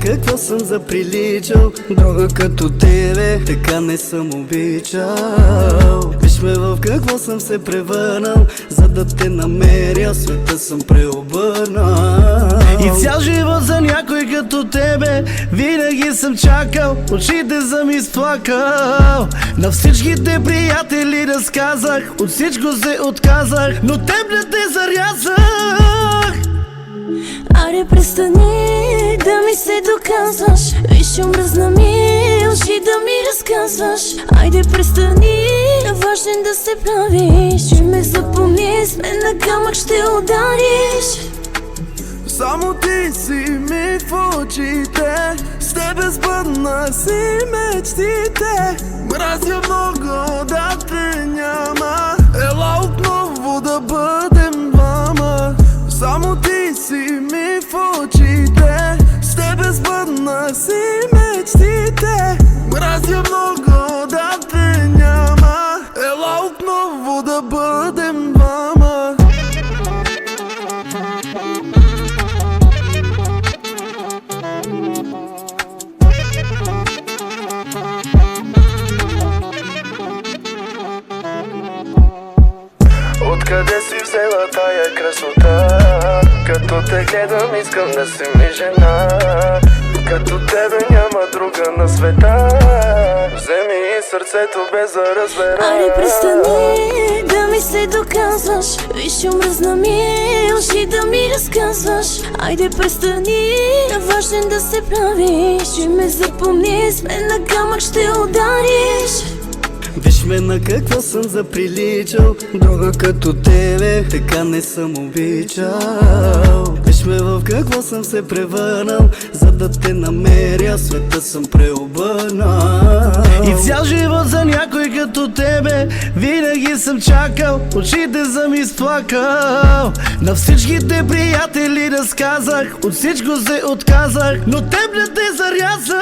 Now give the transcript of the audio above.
какво съм заприличал. Друга като тебе, така не съм обичал. Виж ме в какво съм се превърнал, за да те намеря, света съм преобърнал. И цял живот за някой като тебе винаги съм чакал, очите съм изплакал. На всичките приятели разказах, от всичко се отказах, но теб не те зарязах. Аре престани да ми се доказваш, виж омръзна ми лъжи да ми разказваш. Айде престани, важен да се правиш, ще ме запомни, с мен на камък ще удариш. Само ти си ми в очите, с тебе сбъднах си мечтите. Мразя много да те няма, ела отново да бъдем двама. Само ти си ми в очите, с тебе сбъднах си мечтите. Мразя много да те няма, ела отново да бъдем двама. Откъде си взела тая красота? Като те гледам искам да си ми жена. Като тебе няма друга на света. Вземи и сърцето без да разбера. Аре престани да ми се доказваш, виж омръзна ми лъжи да ми разказваш. Айде престани, важен да се правиш, ще ме запомни, с мен на камък ще удариш. Виж ме на какво съм заприличал, друга като тебе, така не съм обичал. Виж ме в какво съм се превърнал, за да те намеря, света съм преобърнал. И цял живот за някой като тебе винаги съм чакал, очите съм изплакал. На всичките приятели разказах, от всичко се отказах, но теб не те зарязах.